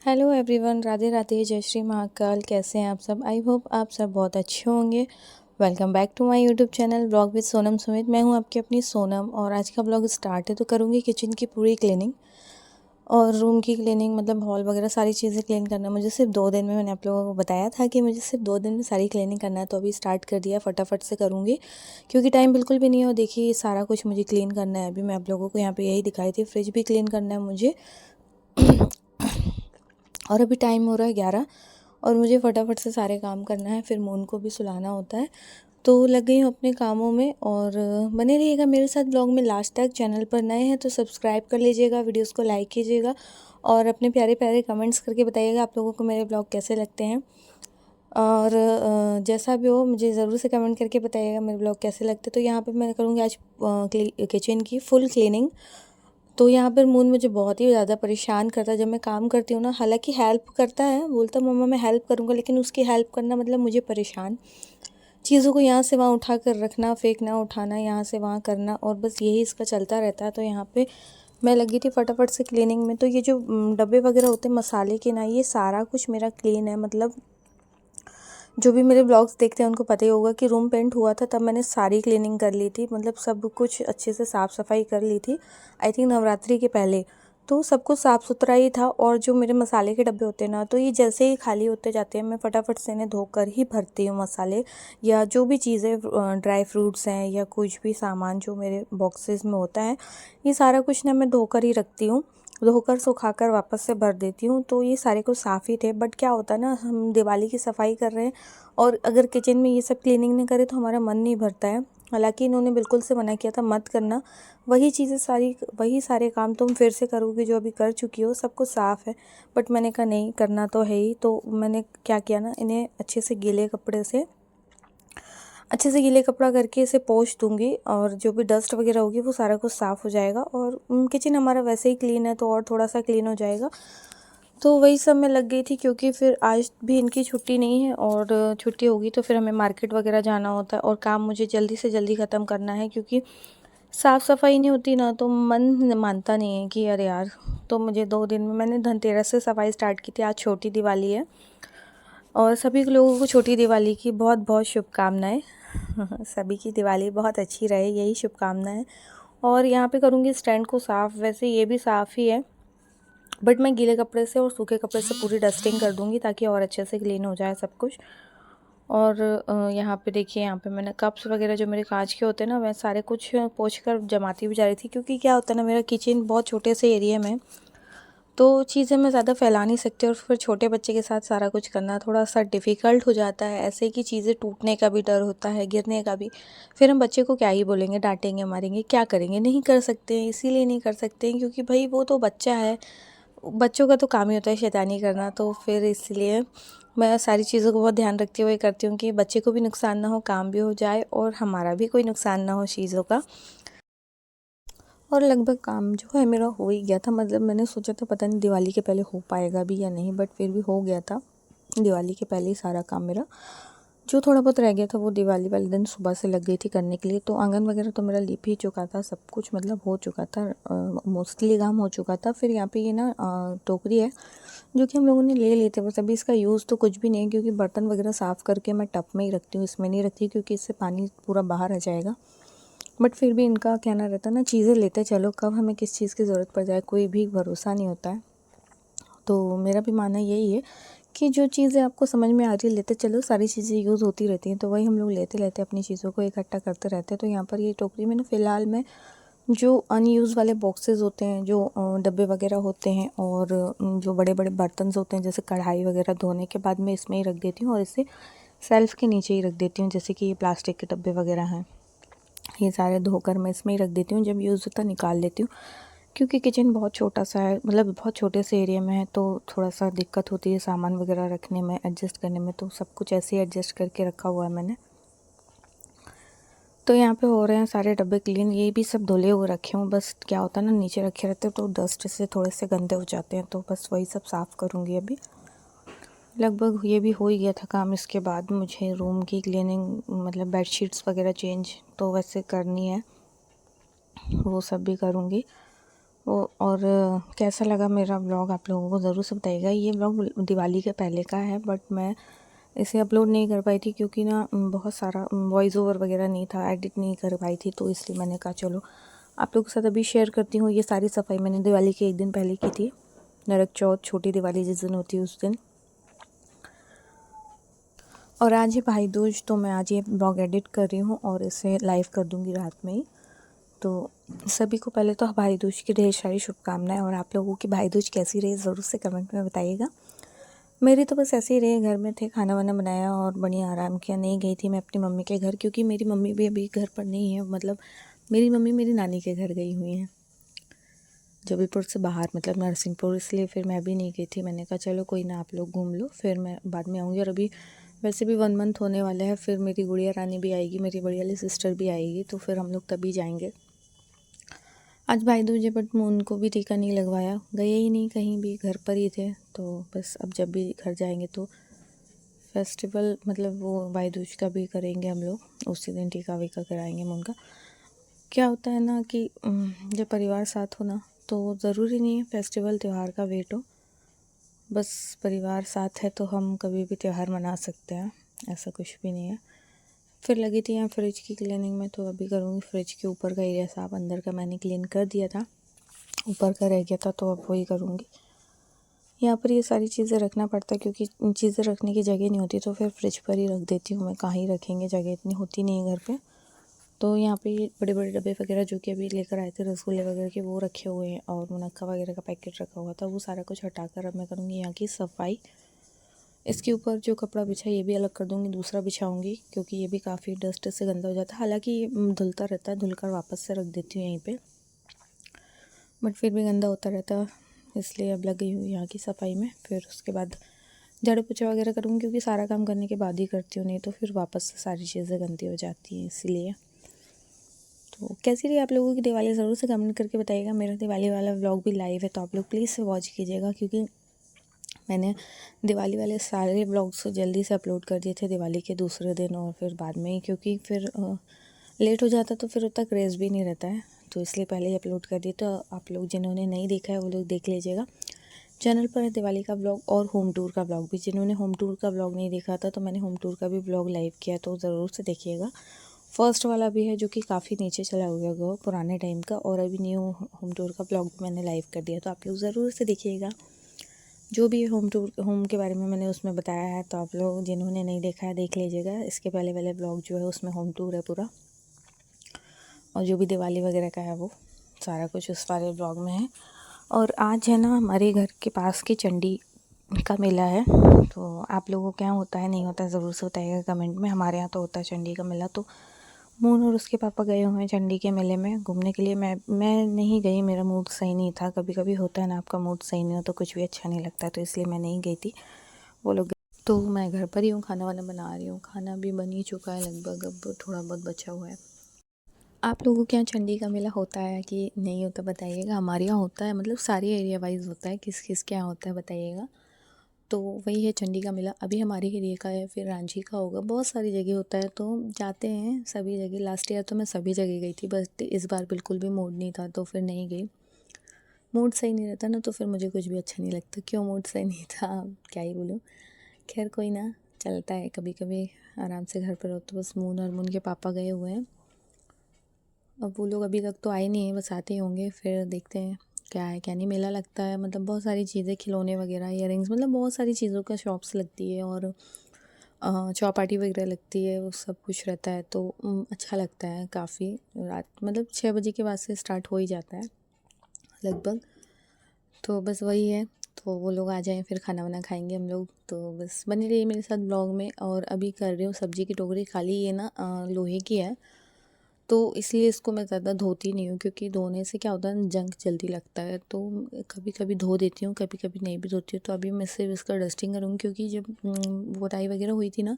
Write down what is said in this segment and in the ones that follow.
Hello everyone, Radhe Radhe, जय श्री महाकाल। कैसे हैं आप सब? आई होप आप सब बहुत अच्छे होंगे। Welcome back to my YouTube channel vlog with Sonam Sumit. मैं हूं आपकी अपनी सोनम और आज का व्लॉग स्टार्ट है तो करूंगी किचन की पूरी क्लीनिंग और रूम की क्लीनिंग, मतलब हॉल वगैरह सारी चीज़ें क्लीन करना। मुझे सिर्फ 2 दिन में, मैंने आप लोगों को बताया था कि मुझे सिर्फ 2 दिन में सारी क्लीनिंग करना है, तो अभी स्टार्ट कर दिया, फटाफट से करूँगी क्योंकि टाइम बिल्कुल भी नहीं है। और देखिए सारा कुछ मुझे क्लीन करना है। अभी मैं आप लोगों को यहाँ पे यही दिखाई थी, फ्रिज भी क्लीन करना है मुझे और अभी टाइम हो रहा है 11 और मुझे फटाफट से सारे काम करना है, फिर मून को भी सुलाना होता है। तो लग गई हूँ अपने कामों में और बने रहिएगा मेरे साथ ब्लॉग में लास्ट तक। चैनल पर नए हैं तो सब्सक्राइब कर लीजिएगा, वीडियोस को लाइक कीजिएगा और अपने प्यारे प्यारे कमेंट्स करके बताइएगा आप लोगों को मेरे ब्लॉग कैसे लगते हैं। और जैसा भी हो मुझे ज़रूर से कमेंट करके बताइएगा मेरे ब्लॉग कैसे लगते। तो यहाँ पे मैं करूँगी आज किचन की फुल क्लीनिंग। तो यहाँ पर मून मुझे बहुत ही ज़्यादा परेशान करता है जब मैं काम करती हूँ ना। हालांकि हेल्प करता है, बोलता मम्मा मैं हेल्प करूँगा, लेकिन उसकी हेल्प करना मतलब मुझे परेशान, चीज़ों को यहाँ से वहाँ उठा कर रखना, फेंकना, उठाना, यहाँ से वहाँ करना, और बस यही इसका चलता रहता है। तो यहाँ पे मैं लगी थी फटाफट से क्लीनिंग में। तो ये जो डब्बे वगैरह होते हैं मसाले के ना, ये सारा कुछ मेरा क्लीन है। मतलब जो भी मेरे ब्लॉग्स देखते हैं उनको पता ही होगा कि रूम पेंट हुआ था तब मैंने सारी क्लीनिंग कर ली थी, मतलब सब कुछ अच्छे से साफ़ सफाई कर ली थी। आई थिंक नवरात्रि के पहले तो सब कुछ साफ़ सुथरा ही था। और जो मेरे मसाले के डब्बे होते हैं ना, तो ये जैसे ही खाली होते जाते हैं मैं फटाफट से इन्हें धोकर ही भरती हूँ। मसाले या जो भी चीज़ें, ड्राई फ्रूट्स हैं या कुछ भी सामान जो मेरे बॉक्सेस में होता है, ये सारा कुछ ना मैं धोकर ही रखती हूँ, धोकर सुखाकर वापस से भर देती हूँ। तो ये सारे कुछ साफ़ ही थे। बट क्या होता है ना, हम दिवाली की सफाई कर रहे हैं और अगर किचन में ये सब क्लीनिंग नहीं करे तो हमारा मन नहीं भरता है। हालांकि इन्होंने बिल्कुल से मना किया था मत करना, वही चीज़ें सारी, वही सारे काम तुम फिर से करोगे जो अभी कर चुकी हो, सब कुछ साफ़ है। बट मैंने कहा नहीं, करना तो है ही। तो मैंने क्या किया ना, इन्हें अच्छे से गीले कपड़ा करके इसे पोंछ दूंगी और जो भी डस्ट वगैरह होगी वो सारा कुछ साफ़ हो जाएगा। और किचन हमारा वैसे ही क्लीन है तो और थोड़ा सा क्लीन हो जाएगा। तो वही सब मैं लग गई थी क्योंकि फिर आज भी इनकी छुट्टी नहीं है और छुट्टी होगी तो फिर हमें मार्केट वगैरह जाना होता है और काम मुझे जल्दी से जल्दी ख़त्म करना है, क्योंकि साफ़ सफाई नहीं होती ना तो मन मानता नहीं है कि अरे यार। तो मुझे 2 दिन में, मैंने धनतेरस से सफाई स्टार्ट की थी। आज छोटी दिवाली है और सभी लोगों को छोटी दिवाली की बहुत बहुत शुभकामनाएं। सभी की दिवाली बहुत अच्छी रहे, यही शुभकामनाएं। और यहाँ पे करूँगी स्टैंड को साफ़। वैसे ये भी साफ़ ही है बट मैं गीले कपड़े से और सूखे कपड़े से पूरी डस्टिंग कर दूँगी ताकि और अच्छे से क्लीन हो जाए सब कुछ। और यहाँ पे देखिए, यहाँ पे मैंने कप्स वगैरह जो मेरे कांच के होते हैं ना, मैं सारे कुछ पोंछ कर जमाती भी जा रही थी, क्योंकि क्या होता है ना, मेरा किचन बहुत छोटे से एरिया में, तो चीज़ें मैं ज़्यादा फैला नहीं सकती और फिर छोटे बच्चे के साथ सारा कुछ करना थोड़ा सा डिफ़िकल्ट हो जाता है। ऐसे कि चीज़ें टूटने का भी डर होता है, गिरने का भी। फिर हम बच्चे को क्या ही बोलेंगे, डांटेंगे, मारेंगे, क्या करेंगे? नहीं कर सकते हैं, इसीलिए नहीं कर सकते हैं क्योंकि भाई वो तो बच्चा है। बच्चों का तो काम ही होता है शैतानी करना। तो फिर इसलिए मैं सारी चीज़ों को बहुत ध्यान रखते हुए करती हूँ कि बच्चे को भी नुकसान ना हो, काम भी हो जाए और हमारा भी कोई नुकसान ना हो चीज़ों का। और लगभग काम जो है मेरा हो ही गया था। मतलब मैंने सोचा था पता नहीं दिवाली के पहले हो पाएगा भी या नहीं, बट फिर भी हो गया था दिवाली के पहले ही सारा काम मेरा। जो थोड़ा बहुत रह गया था वो दिवाली वाले दिन सुबह से लग गई थी करने के लिए। तो आंगन वगैरह तो मेरा लिप ही चुका था, सब कुछ मतलब हो चुका था, मोस्टली काम हो चुका था। फिर यहाँ पे ये ना टोकरी है जो कि हम लोगों ने ले लिए थे, बस अभी इसका यूज़ तो कुछ भी नहीं है क्योंकि बर्तन वगैरह साफ़ करके मैं टब में ही रखती हूँ, इसमें नहीं रखती क्योंकि इससे पानी पूरा बाहर आ जाएगा। बट फिर भी इनका कहना रहता है ना, चीज़ें लेते चलो, कब हमें किस चीज़ की ज़रूरत पड़ जाए कोई भी भरोसा नहीं होता है। तो मेरा भी मानना यही है कि जो चीज़ें आपको समझ में आ रही है लेते चलो, सारी चीज़ें यूज़ होती रहती हैं, तो वही हम लोग लेते लेते अपनी चीज़ों को इकट्ठा करते रहते हैं। तो यहाँ पर ये टोकरी में ना फ़िलहाल मैं जो अनयूज़ वाले बॉक्सेस होते हैं, जो डब्बे वगैरह होते हैं और जो बड़े बड़े बर्तन होते हैं जैसे कढ़ाई वगैरह, धोने के बाद मैं इसमें ही रख देती हूँ और इसे सेल्फ़ के नीचे ही रख देती हूँ। जैसे कि ये प्लास्टिक के डब्बे वगैरह हैं, ये सारे धोकर मैं इसमें ही रख देती हूँ, जब यूज़ होता निकाल लेती हूँ। क्योंकि किचन बहुत छोटा सा है, मतलब बहुत छोटे से एरिया में है, तो थोड़ा सा दिक्कत होती है सामान वगैरह रखने में, एडजस्ट करने में। तो सब कुछ ऐसे ही एडजस्ट करके रखा हुआ है मैंने। तो यहाँ पे हो रहे हैं सारे डब्बे क्लीन, ये भी सब धुले हुए रखे हूँ। बस क्या होता है ना, नीचे रखे रहते हैं तो डस्ट से थोड़े से गंदे हो जाते हैं, तो बस वही सब साफ़ करूँगी अभी। लगभग ये भी हो ही गया था काम। इसके बाद मुझे रूम की क्लीनिंग, मतलब बेडशीट्स वगैरह चेंज तो वैसे करनी है, वो सब भी करूँगी। और कैसा लगा मेरा ब्लॉग आप लोगों को ज़रूर से बताइएगा। ये ब्लॉग दिवाली के पहले का है, बट मैं इसे अपलोड नहीं कर पाई थी क्योंकि ना बहुत सारा वॉइस ओवर वगैरह नहीं था, एडिट नहीं कर पाई थी, तो इसलिए मैंने कहा चलो आप लोगों के साथ अभी शेयर करती हूँ। ये सारी सफाई मैंने दिवाली के एक दिन पहले की थी, नरक चौथ, छोटी दिवाली जिस दिन होती है उस दिन। और आज है भाई दूज, तो मैं आज ये ब्लॉग एडिट कर रही हूँ और इसे लाइव कर दूँगी रात में ही। तो सभी को पहले तो भाई दूज की ढेर सारी शुभकामनाएं। और आप लोगों की भाई दूज कैसी रही ज़रूर से कमेंट में बताइएगा। मेरी तो बस ऐसे ही रही, घर में थे, खाना वाना बनाया और बढ़िया आराम किया। नहीं गई थी मैं अपनी मम्मी के घर क्योंकि मेरी मम्मी भी अभी घर पर नहीं है, मतलब मेरी मम्मी मेरी नानी के घर गई हुई हैं जबलपुर से बाहर, मतलब नरसिंहपुर, इसलिए फिर मैं भी नहीं गई थी। मैंने कहा चलो कोई ना, आप लोग घूम लो, फिर मैं बाद में आऊँगी। और अभी वैसे भी 1 मंथ होने वाला है, फिर मेरी गुड़िया रानी भी आएगी, मेरी बड़ी वाली सिस्टर भी आएगी, तो फिर हम लोग तभी जाएंगे। आज भाई दूज है, बट मैं उनको भी टीका नहीं लगवाया, गए ही नहीं कहीं भी, घर पर ही थे। तो बस अब जब भी घर जाएंगे तो फेस्टिवल, मतलब वो भाई दूज का भी करेंगे हम लोग, उसी दिन टीका वीका कराएंगे हम उनका। क्या होता है ना कि जब परिवार साथ हो ना, तो ज़रूरी नहीं है फेस्टिवल त्यौहार का वेट हो, बस परिवार साथ है तो हम कभी भी त्यौहार मना सकते हैं, ऐसा कुछ भी नहीं है। फिर लगी थी यहाँ फ्रिज की क्लीनिंग में, तो अभी करूँगी। फ्रिज के ऊपर का एरिया साफ, अंदर का मैंने क्लीन कर दिया था, ऊपर का रह गया था, तो अब वही करूँगी। यहाँ पर ये सारी चीज़ें रखना पड़ता है क्योंकि चीज़ें रखने की जगह नहीं होती, तो फिर फ्रिज पर ही रख देती हूँ मैं, कहाँ ही रखेंगे, जगह इतनी होती नहीं है घर पे। तो यहाँ पे बड़े बड़े डब्बे वगैरह जो कि अभी लेकर आए थे रसगुल्ले वगैरह के, वो रखे हुए हैं, और मुनक्का वगैरह का पैकेट रखा हुआ था, वो सारा कुछ हटाकर अब मैं करूँगी यहाँ की सफाई। इसके ऊपर जो कपड़ा बिछा ये भी अलग कर दूँगी, दूसरा बिछाऊँगी क्योंकि ये भी काफ़ी डस्ट से गंदा हो जाता है। हालांकि ये धुलता रहता है, धुलकर वापस से रख देती हूँ यहीं पे, बट फिर भी गंदा होता रहता है, इसलिए अब लग गई हूँ यहाँ की सफाई में। फिर उसके बाद झाड़ू पोछा वगैरह करूँगी क्योंकि सारा काम करने के बाद ही करती हूँ, नहीं तो फिर वापस से सारी चीज़ें गंदी हो जाती हैं, इसीलिए। तो कैसी रही आप लोगों की दिवाली, ज़रूर से कमेंट करके बताइएगा। मेरा दिवाली वाला व्लॉग भी लाइव है, तो आप लोग प्लीज़ से वॉच कीजिएगा, क्योंकि मैंने दिवाली वाले सारे व्लॉग्स जल्दी से अपलोड कर दिए थे दिवाली के दूसरे दिन और फिर बाद में ही, क्योंकि फिर लेट हो जाता तो फिर उतना क्रेज़ भी नहीं रहता है, तो इसलिए पहले ही अपलोड कर दिए। तो आप लोग जिन्होंने नहीं देखा है वो लोग देख लीजिएगा। चैनल पर है दिवाली का व्लॉग और होम टूर का व्लॉग भी। जिन्होंने होम टूर का व्लॉग नहीं देखा था, तो मैंने होम टूर का भी व्लॉग लाइव किया, तो ज़रूर से देखिएगा। फर्स्ट वाला भी है जो कि काफ़ी नीचे चला हुआ गया पुराने टाइम का, और अभी न्यू होम टूर का व्लॉग भी मैंने लाइव कर दिया, तो आप लोग ज़रूर से देखिएगा। जो भी होम टूर, होम के बारे में मैंने उसमें बताया है, तो आप लोग जिन्होंने नहीं देखा है देख लीजिएगा। इसके पहले वाले ब्लॉग जो है उसमें होम टूर है पूरा, और जो भी दिवाली वगैरह का है वो सारा कुछ उस वाले ब्लॉग में है। और आज है ना हमारे घर के पास की चंडी का मेला है, तो आप लोगों के यहाँ होता है नहीं होता है ज़रूर से बताइएगा कमेंट में। हमारे यहाँ तो होता है चंडी का मेला, तो मून और उसके पापा गए हुए हैं चंडी के मेले में घूमने के लिए। मैं नहीं गई, मेरा मूड सही नहीं था। कभी कभी होता है ना, आपका मूड सही नहीं हो तो कुछ भी अच्छा नहीं लगता, तो इसलिए मैं नहीं गई थी, वो लोग गए। तो मैं घर पर ही हूँ, खाना वाना बना रही हूँ, खाना भी बन ही चुका है लगभग, अब थोड़ा बहुत बचा हुआ है। आप लोगों के यहाँ चंडी का मेला होता है कि नहीं होता बताइएगा। हमारे यहाँ होता है, मतलब सारे एरिया वाइज होता है, किस किस के यहाँ होता है बताइएगा। तो वही है चंडी का मेला, अभी हमारे एरिया का है, फिर रांची का होगा, बहुत सारी जगह होता है, तो जाते हैं सभी जगह। लास्ट ईयर तो मैं सभी जगह गई थी, बस इस बार बिल्कुल भी मूड नहीं था, तो फिर नहीं गई। मूड सही नहीं रहता ना, तो फिर मुझे कुछ भी अच्छा नहीं लगता। क्यों मूड सही नहीं था, क्या ही बोलूँ। खैर कोई ना, चलता है कभी कभी, आराम से घर पर रहो। तो बस मून और मून के पापा गए हुए हैं, अब वो लोग अभी तक तो आए नहीं हैं, बस आते ही होंगे, फिर देखते हैं क्या है क्या नहीं। मेला लगता है, मतलब बहुत सारी चीज़ें, खिलौने वगैरह, इयररिंग्स, मतलब बहुत सारी चीज़ों का शॉप्स लगती है, और चौपाटी वगैरह लगती है, वो सब कुछ रहता है, तो अच्छा लगता है काफ़ी। रात मतलब 6 बजे के बाद से स्टार्ट हो ही जाता है लगभग, तो बस वही है। तो वो लोग आ जाएं, फिर खाना वाना खाएंगे हम लोग, तो बस बनी रही मेरे साथ ब्लॉग में। और अभी कर रही हूँ सब्ज़ी की टोकरी खाली, ये ना लोहे की है, तो इसलिए इसको मैं ज़्यादा धोती नहीं हूँ, क्योंकि धोने से क्या होता है, जंग जल्दी लगता है, तो कभी कभी धो देती हूँ, कभी कभी नहीं भी धोती हूँ। तो अभी मैं सिर्फ इसका डस्टिंग करूँगी, क्योंकि जब वोटाई वगैरह हुई थी ना,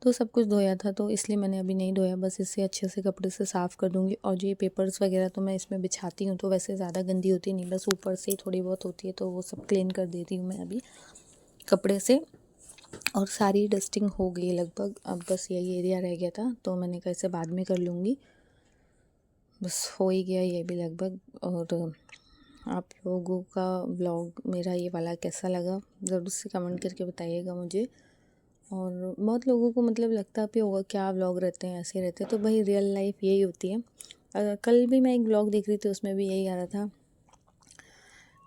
तो सब कुछ धोया था, तो इसलिए मैंने अभी नहीं धोया। बस इसे अच्छे से कपड़े से साफ़ कर दूँगी। और जो ये पेपर्स वगैरह तो मैं इसमें बिछाती हूँ, तो वैसे ज़्यादा गंदी होती नहीं, बस ऊपर से ही थोड़ी बहुत होती है, तो वो सब क्लीन कर देती हूँ मैं अभी कपड़े से। और सारी डस्टिंग हो गई लगभग, अब बस यही एरिया रह गया था, तो मैंने कहा इसे बाद में कर लूँगी। बस हो ही गया ये भी लगभग। और आप लोगों का व्लॉग मेरा ये वाला कैसा लगा ज़रूर से कमेंट करके बताइएगा मुझे। और बहुत लोगों को मतलब लगता भी होगा क्या व्लॉग रहते हैं, ऐसे रहते हैं, तो भाई रियल लाइफ यही होती है। कल भी मैं एक व्लॉग देख रही थी, उसमें भी यही आ रहा था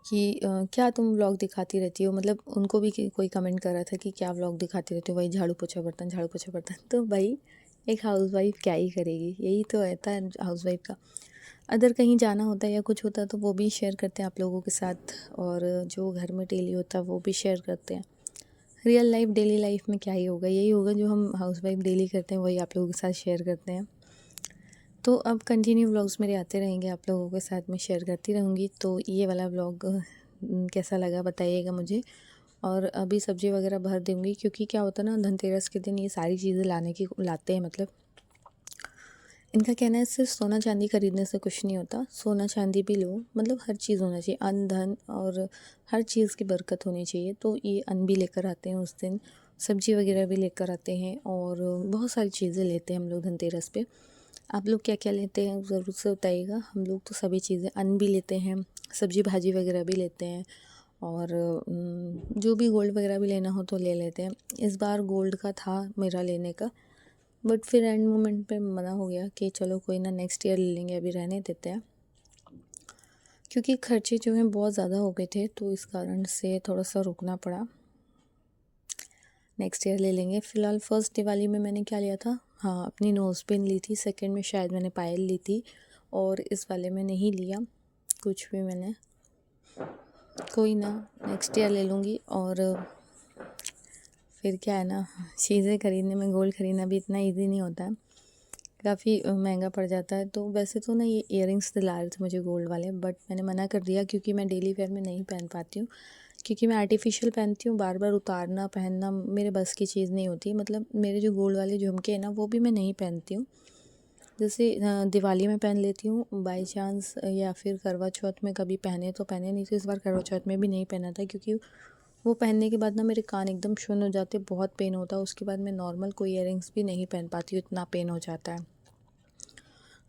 कि क्या तुम व्लॉग दिखाती रहती हो, मतलब उनको भी कोई कमेंट कर रहा था कि क्या व्लॉग दिखाती रहती हो, वही झाड़ू पोछा बर्तन झाड़ू पोछा बर्तन। तो भाई एक हाउसवाइफ क्या ही करेगी, यही तो रहता है हाउसवाइफ का। अदर कहीं जाना होता है या कुछ होता है तो वो भी शेयर करते हैं आप लोगों के साथ, और जो घर में डेली होता है वो भी शेयर करते हैं। रियल लाइफ डेली लाइफ में क्या ही होगा, यही होगा जो हम हाउसवाइफ डेली करते हैं वही आप लोगों के साथ शेयर करते हैं। तो अब कंटिन्यू व्लॉग्स मेरे आते रहेंगे, आप लोगों के साथ मैं शेयर करती रहूँगी। तो ये वाला व्लॉग कैसा लगा बताइएगा मुझे। और अभी सब्ज़ी वगैरह भर दूँगी, क्योंकि क्या होता है ना, धनतेरस के दिन ये सारी चीज़ें लाते हैं। मतलब इनका कहना है सिर्फ सोना चांदी खरीदने से कुछ नहीं होता, सोना चांदी भी लो, मतलब हर चीज़ होना चाहिए, अन्न धन और हर चीज़ की बरकत होनी चाहिए। तो ये अन्न भी लेकर आते हैं उस दिन, सब्जी वगैरह भी लेकर आते हैं, और बहुत सारी चीज़ें लेते हैं हम लोग धनतेरस पे। आप लोग क्या क्या लेते हैं ज़रूर से बताइएगा। हम लोग तो सभी चीज़ें, अन्न भी लेते हैं, सब्जी भाजी वगैरह भी लेते हैं, और जो भी गोल्ड वगैरह भी लेना हो तो ले लेते हैं। इस बार गोल्ड का था मेरा लेने का, बट फिर एंड मोमेंट पे मना हो गया कि चलो कोई ना, नेक्स्ट ईयर ले लेंगे, अभी रहने देते हैं, क्योंकि खर्चे जो हैं बहुत ज़्यादा हो गए थे, तो इस कारण से थोड़ा सा रुकना पड़ा। नेक्स्ट ईयर ले लेंगे। फ़िलहाल फर्स्ट दिवाली में मैंने क्या लिया था, हाँ अपनी नोज़ पिन ली थी, सेकंड में शायद मैंने पायल ली थी, और इस वाले में नहीं लिया कुछ भी मैंने। कोई ना, नेक्स्ट ईयर ले लूँगी। और फिर क्या है ना, चीज़ें खरीदने में, गोल्ड खरीदना भी इतना ईजी नहीं होता है, काफ़ी महंगा पड़ जाता है। तो वैसे तो ना ये इयररिंग्स दिला रहे थे मुझे गोल्ड वाले, बट मैंने मना कर दिया, क्योंकि मैं डेली वेयर में नहीं पहन पाती हूँ, क्योंकि मैं आर्टिफिशियल पहनती हूँ, बार बार उतारना पहनना मेरे बस की चीज़ नहीं होती। मतलब मेरे जो गोल्ड वाले झुमके हैं ना, वो भी मैं नहीं पहनती हूँ। जैसे दिवाली में पहन लेती हूँ बाई चांस, या फिर करवा चौथ में कभी पहने तो पहने, नहीं तो इस बार करवा चौथ में भी नहीं पहना था, क्योंकि वो पहनने के बाद ना मेरे कान एकदम शून हो जाते, बहुत पेन होता है। उसके बाद मैं नॉर्मल कोई इयररिंग्स भी नहीं पहन पाती हूँ, इतना पेन हो जाता है,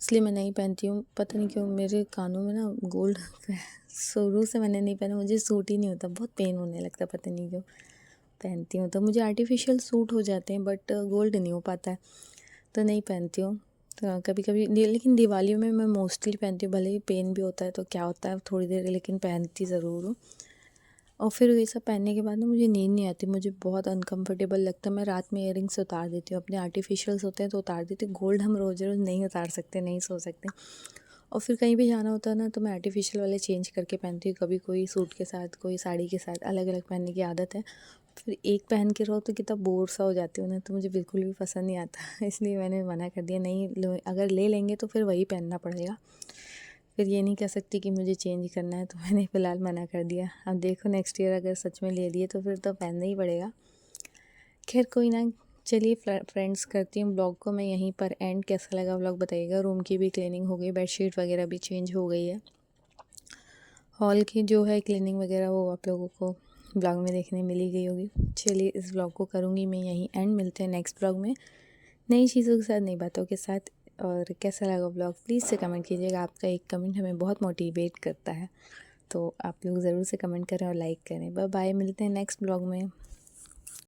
इसलिए मैं नहीं पहनती हूँ। पता नहीं क्यों मेरे कानों में ना गोल्ड शुरू से मैंने नहीं पहना, मुझे सूट ही नहीं होता, बहुत पेन होने लगता, पता नहीं क्यों। पहनती हूँ तो मुझे आर्टिफिशियल सूट हो जाते हैं, बट गोल्ड नहीं हो पाता है, तो नहीं पहनती हूँ। तो कभी कभी, लेकिन दिवालियों में मैं मोस्टली पहनती हूँ, भले ही पेन भी होता है तो क्या होता है थोड़ी देर, लेकिन पहनती ज़रूर हूँ। और फिर ये सब पहनने के बाद ना मुझे नींद नहीं आती, मुझे बहुत अनकंफर्टेबल लगता है। मैं रात में इयररिंग्स उतार देती हूँ, अपने आर्टिफिशियल्स होते हैं तो उतार देती हूँ, गोल्ड हम रोज़ रोज़ नहीं उतार सकते, नहीं सो सकते। और फिर कहीं भी जाना होता है ना, तो मैं आर्टिफिशियल वाले चेंज करके पहनती हूँ, कभी कोई सूट के साथ, कोई साड़ी के साथ, अलग अलग पहनने की आदत है। फिर एक पहन के रहो तो कितना बोर सा हो जाती हूँ ना, तो मुझे बिल्कुल भी पसंद नहीं आता इसलिए मैंने मना कर दिया, नहीं लो, अगर ले लेंगे तो फिर वही पहनना पड़ेगा, फिर ये नहीं कह सकती कि मुझे चेंज करना है, तो मैंने फ़िलहाल मना कर दिया। अब देखो नेक्स्ट ईयर अगर सच में ले लिए तो फिर तो पहनना ही पड़ेगा। खैर कोई ना, चलिए फ्रेंड्स, करती हूँ ब्लॉग को मैं यहीं पर एंड। कैसा लगा ब्लॉग बताइएगा। रूम की भी क्लीनिंग हो गई, बेडशीट वगैरह भी चेंज हो गई है, हॉल की जो है क्लीनिंग वगैरह वो आप लोगों को ब्लॉग में देखने मिल ही गई होगी। चलिए इस ब्लॉग को करूँगी मैं यहीं एंड, मिलते हैं नेक्स्ट ब्लॉग में नई चीज़ों के साथ, नई बातों के साथ। और कैसा लगा ब्लॉग प्लीज़ से कमेंट कीजिएगा, आपका एक कमेंट हमें बहुत मोटिवेट करता है, तो आप लोग ज़रूर से कमेंट करें और लाइक करें। बाय बाय, मिलते हैं नेक्स्ट ब्लॉग में।